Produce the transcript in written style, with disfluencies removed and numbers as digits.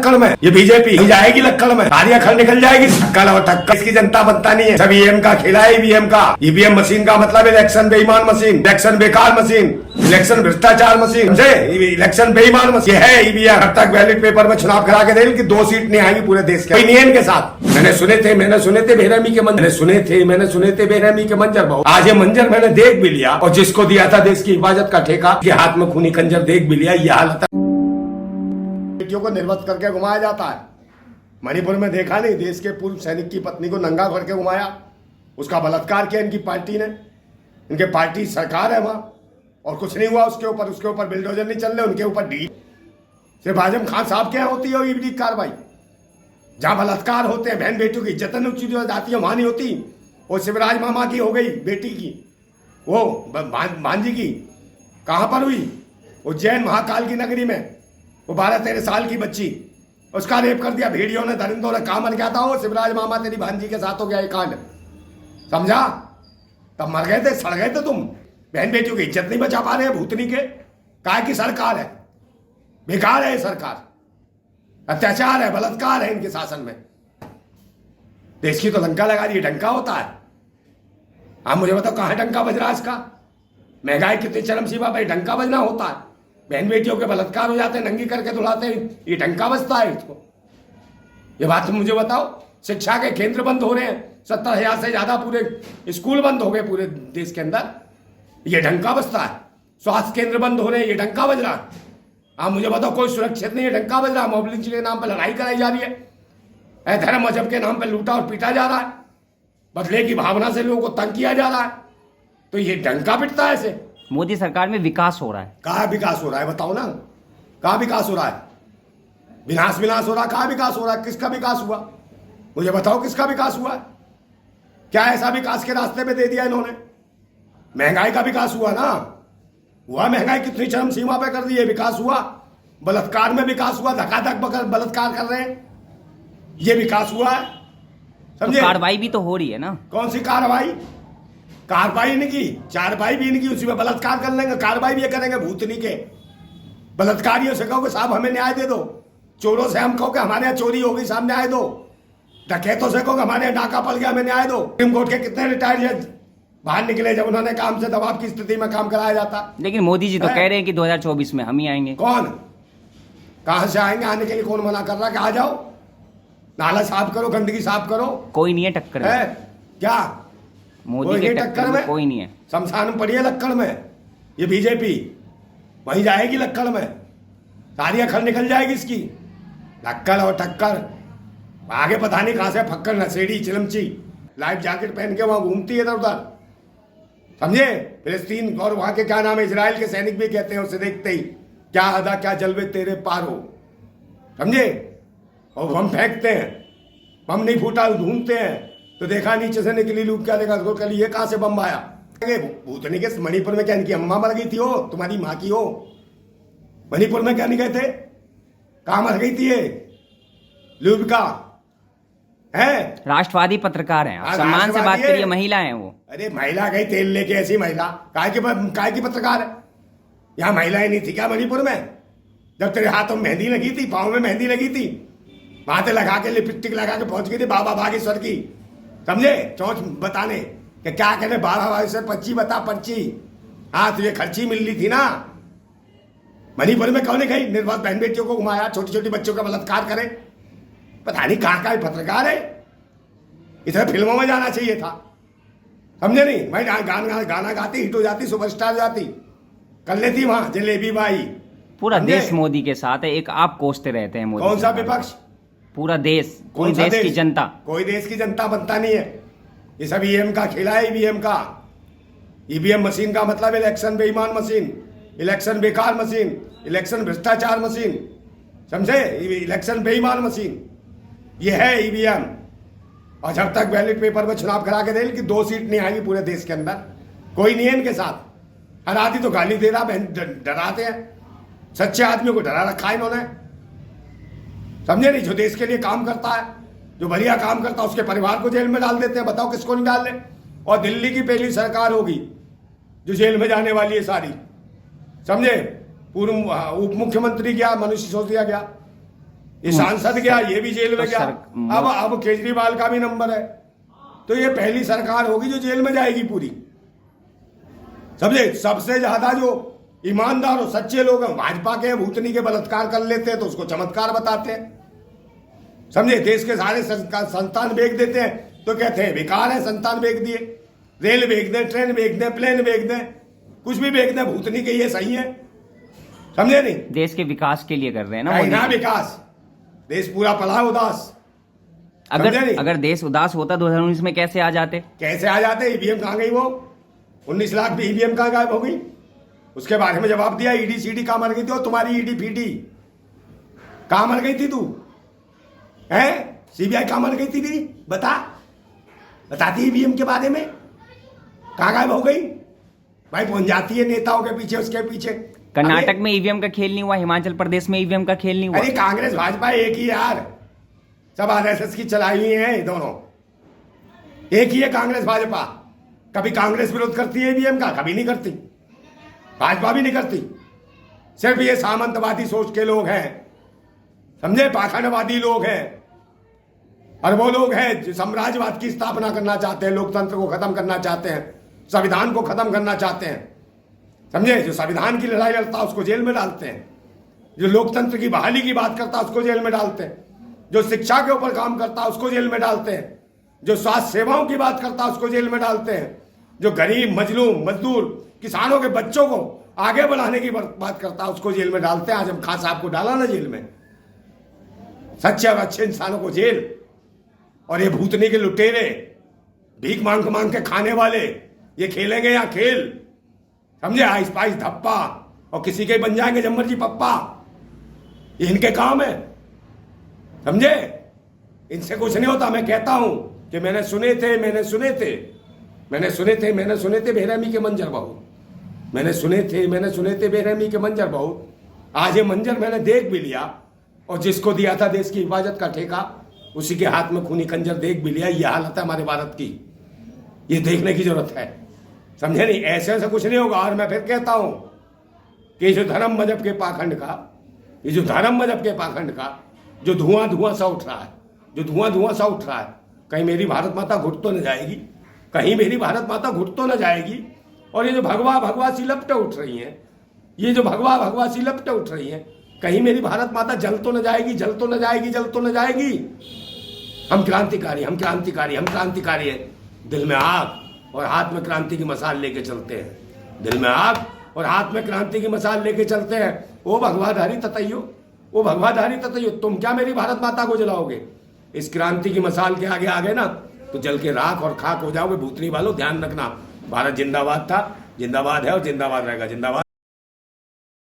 लक्कड़ में, ये बीजेपी ही जाएगी लक्कड़ में, सारी अखड़ निकल जाएगी कल और टक्कर। इसकी जनता बनता नहीं है, सब ईवीएम का खेला है। ईवीएम का, ईवीएम मशीन का मतलब इलेक्शन बेईमान मशीन, इलेक्शन बेकार मशीन, इलेक्शन भ्रष्टाचार मशीन, समझे? इलेक्शन बेईमान मशीन है ईवीएम। अब तक बैलेट पेपर में चुनाव करा के दे कि 2 सीट नहीं आएंगी पूरे देश के, कोई नहीं है इनके साथ। मैंने सुने थे बेरहमी के मंजर, मैंने सुने थे बेरहमी के मंजर। बहुत आज ये मंजर मैंने देख भी लिया, और जिसको दिया था देश की हिफाजत का ठेका के हाथ में खूनी खंजर देख भी लिया। यह हालत बेटियों को निर्वस्त करके घुमाया जाता है। मणिपुर में देखा नहीं, देश के पूर्व सैनिक की पत्नी को नंगा करके घुमाया, उसका बलात्कार किया इनकी पार्टी ने। इनके पार्टी सरकार है वहां, और कुछ नहीं हुआ उसके ऊपर बिल्डोजर नहीं चल रहे, उनके ऊपर डी सिर्फ आजम खान साहब के यहाँ होती है ईडी कार्रवाई। जहां बलात्कार होते हैं, बहन बेटियों की इज्जत ऊंची जाती है, वहां नहीं होती। वो शिवराज मामा की हो गई बेटी की, वो भांजी की कहां पर हुई? उज्जैन महाकाल की नगरी में, वो 12-13 साल की बच्ची, उसका रेप कर दिया भेड़ियों ने, दरिंदों ने। कहां मर गया था वो? शिवराज मामा तेरी भांजी के साथ हो गया ये कांड, समझा? तब मर गए थे, सड़ गए थे तुम। बहन बेटियों की इज्जत नहीं बचा पा रहे हैं भूतनी के। काय की सरकार है, बेकार है सरकार, अत्याचार है, बलात्कार है इनके शासन में। देश की तो लंका लगा दी, डंका होता है। आप मुझे बताओ कहां डंका बज रहा है इसका? महंगाई कितनी चरम सीमा पर डंका बजना होता है। बहन बेटियों के बलात्कार हो जाते हैं, नंगी करके दुलाते हैं, ये डंका बजता है इसको? ये बात तुम मुझे बताओ। शिक्षा के केंद्र बंद हो रहे हैं, 70,000 से ज्यादा पूरे स्कूल बंद हो गए पूरे देश के अंदर, ये डंका बजता है। स्वास्थ्य केंद्र बंद हो रहे हैं, ये डंका बज रहा है। आप मुझे बताओ कोई सुरक्षित नहीं है, डंका बज रहा है। मॉब लिंचिंग के नाम पर लड़ाई कराई जा रही है, धर्म मजहब के नाम पर लूटा और पीटा जा रहा है, बदले की भावना से लोगों को तंग किया जा रहा है, तो ये डंका पिटता है ऐसे? मोदी सरकार में विकास हो रहा है। कहाँ विकास हो रहा है बताओ ना, कहाँ विकास हो रहा है? विनाश हो रहा है। कहाँ विकास हो रहा है? किसका विकास हुआ मुझे बताओ, किसका विकास हुआ? क्या ऐसा विकास के रास्ते पे दे दिया इन्होंने? महंगाई का विकास हुआ ना, हुआ। महंगाई कितनी चरम सीमा पे कर दी, ये विकास हुआ। बलात्कार में विकास हुआ, धक्का-धक बलात्कार कर रहे हैं, ये विकास हुआ है, समझे? तो कार्रवाई भी तो हो रही है ना। कौन सी कार्रवाई? कार्रवाई नहीं की, चारपाई भी नहीं की, उसी में बलात्कार कर लेंगे, कार्रवाई भी ये करेंगे भूतनी के। बलात्कारियों से कहो कि साहब हमें न्याय दे दो, चोरों से हम कहो कि हमारे यहाँ चोरी हो गई, साहब न्याय दो, डकैतों से कहो कि हमारे यहाँ डाका पड़ गया, हमें न्याय दो। सुप्रीम कोर्ट के कितने रिटायर्ड जज बाहर निकले जब उन्होंने काम से दबाव की स्थिति में काम कराया जाता। लेकिन मोदी जी तो कह रहे हैं कि 2024 में हम ही आएंगे। कौन? कहां से आएंगे? आने के लिए कौन मना कर रहा है कि आ जाओ, नाला साफ करो, गंदगी साफ करो? कोई नहीं है टक्कर है क्या मोदी के टक्कर में? कोई नहीं है। शमशान में पड़ी है लक्कड़ में, ये बीजेपी वहीं जाएगी लक्कड़ में, सारी अखड़ निकल जाएगी इसकी। लक्कड़ और टक्कर, आगे पता नहीं कहां से फक्कर नशेड़ी चिलमची लाइफ जैकेट पहन के वहां घूमती है इधर उधर, समझे? फिलिस्तीन और वहां के क्या नाम है, इजराइल के सैनिक भी कहते हैं उसे देखते ही, क्या अदा क्या जलवे तेरे पारो, समझे? और बम फेंकते हैं, बम नहीं फूटा ढूंढते हैं तो देखा नीचे से निकली लूट, क्या देखा तो कल ये कहां से बम आया? भूतनी के मणिपुर में क्या इनकी अम्मा मर गई थी, हो तुम्हारी माँ की हो? मणिपुर में क्या नहीं गए थे? कहां मर गई थी ये लूबका? है राष्ट्रवादी पत्रकार हैं, आप सम्मान से बात करिए। महिला हैं वो। अरे महिला गई तेल लेके, ऐसी महिला काय की पत्रकार है? यहाँ महिलाएं नहीं थी क्या मणिपुर में? जब तेरे हाथों में मेहंदी लगी थी, पाँव में मेहंदी लगी थी, माथे लगा के लिपस्टिक लगा के पहुंच गई थी बाबा बागेश्वर की, समझे? चौंच बताने कि क्या कहने, 12 25 बता पर्ची। हाँ तुझे खर्ची मिल रही थी ना। मणिपुर में कौन नहीं गई? निर्वात बहन बेटियों को घुमाया, छोटी छोटी बच्चों का बलात्कार करे, पता नहीं कहाँ का पत्रकार है। इधर फिल्मों में जाना चाहिए था, समझे? नहीं भाई, गाना गाती, हिट हो जाती, सुपरस्टार जाती, कर लेती वहां जलेबी बाई। पूरा देश मोदी के साथ है, एक आप कोसते रहते हैं मोदी। कौन सा विपक्ष? पूरा देश, कोई देश की जनता, कोई देश की जनता बनता नहीं है। ये सब ईवीएम का खेला है, ईवीएम का। ईवीएम मशीन का मतलब इलेक्शन बेईमान मशीन, इलेक्शन बेकार मशीन, इलेक्शन भ्रष्टाचार मशीन, समझे? इलेक्शन बेईमान मशीन ये है ईवीएम। और जब तक बैलेट पेपर में चुनाव करा के दे कि 2 सीट नहीं आएंगी पूरे देश के अंदर, कोई नहीं है इनके साथ। हर आदमी तो गाली दे रहा, डराते हैं, सच्चे आदमियों को डरा रखा है इन्होंने, समझे? नहीं, जो देश के लिए काम करता है, जो बढ़िया काम करता है, उसके परिवार को जेल में डाल देते हैं। बताओ किसको नहीं डाल रहे? और दिल्ली की पहली सरकार होगी जो जेल में जाने वाली है सारी, समझे? पूर्व उप मुख्यमंत्री गया, मनीष सिसोदिया गया, ये सांसद गया, ये भी जेल में गया। अब केजरीवाल का भी नंबर है। तो ये पहली सरकार होगी जो जेल में जाएगी पूरी, समझे। सबसे ज्यादा जो ईमानदार और सच्चे लोग हैं भाजपा के, भूतनी के बलात्कार कर लेते हैं तो उसको चमत्कार बताते हैं, समझे। देश के सारे संतान बेच देते हैं तो कहते हैं बेकार है, संतान बेच दिए। रेल बेच दें, ट्रेन बेच दें, प्लेन बेच दें, कुछ भी बेच दें, भूतनी के ये सही है, समझे नहीं। देश के विकास के लिए कर रहे हैं ना ना विकास, देश पूरा पड़ा उदास। अगर देश उदास होता 2019 में कैसे आ जाते? कैसे आ जाते? ईवीएम कहाँ गई? वो 19 लाख भी ईवीएम कहाँ गायब हो गई? उसके बारे में जवाब दिया। ईडी सीडी कहाँ मर गई थी? और तुम्हारी ईडी फीडी कहाँ मर गई थी? तू है सीबीआई कहाँ मर गई थी? बताती ईवीएम के बारे में, कहाँ गायब हो गई? भाई पहुंच जाती है नेताओं के पीछे, उसके पीछे। कर्नाटक में ईवीएम का खेल नहीं हुआ, हिमाचल प्रदेश में ईवीएम का खेल नहीं हुआ। अरे कांग्रेस भाजपा एक ही यार, सब आरएसएस की चलाई हुई है, दोनों एक ही है। कांग्रेस भाजपा, कभी कांग्रेस विरोध करती है ईवीएम का, कभी नहीं करती। भाजपा भी नहीं करती। सिर्फ ये सामंतवादी सोच के लोग हैं, समझे, पाखंडवादी लोग हैं, और वो लोग हैं जो साम्राज्यवाद की स्थापना करना चाहते हैं, लोकतंत्र को खत्म करना चाहते हैं, संविधान को खत्म करना चाहते हैं, समझे। जो संविधान की लड़ाई लड़ता है उसको जेल में डालते हैं, जो लोकतंत्र की बहाली की बात करता है उसको जेल में डालते हैं, जो शिक्षा के ऊपर काम करता है उसको जेल में डालते हैं, जो स्वास्थ्य सेवाओं की बात करता है उसको जेल में डालते हैं, जो गरीब मजलूम मजदूर किसानों के बच्चों को आगे बढ़ाने की बात करता है उसको जेल में डालते हैं। आजम खान साहब को डाला ना जेल में, सच्चे और अच्छे इंसानों को जेल। और ये भूतनी के लुटेरे, भीख मांग के खाने वाले, ये खेलेंगे या खेल, समझे। आइस पाइस धप्पा, और किसी के बन जाएंगे जम्मर जी पप्पा, ये इनके काम है, समझे। इनसे कुछ नहीं होता। मैं कहता हूं कि मैंने सुने थे बेरहमी के मंजर बहुत, मैंने सुने थे बेरहमी के मंजर बहुत। आज ये मंजर मैंने देख भी लिया, और जिसको दिया था देश की हिफाजत का ठेका, उसी के हाथ में खूनी खंजर देख भी लिया। ये हालत है हमारे भारत की, ये देखने की जरूरत है, समझे नहीं। ऐसे कुछ नहीं होगा। और मैं फिर कहता हूं कि जो धर्म मजहब के पाखंड का जो धुआं सा उठ रहा है, कहीं मेरी भारत माता घुट तो न जाएगी, और ये जो भगवा सी लपटें उठ रही हैं, कहीं मेरी भारत माता जल तो न जाएगी। हम क्रांतिकारी है। दिल में आग और हाथ में क्रांति की मसाल लेके चलते हैं। वो भगवाधारी ततैयो, तुम क्या मेरी भारत माता को जलाओगे? इस क्रांति की मसाल के आगे आ गए ना तो जल के राख और खाक हो जाओगे। भूतनी वालों ध्यान रखना, भारत जिंदाबाद था, जिंदाबाद है और जिंदाबाद रहेगा। जिंदाबाद।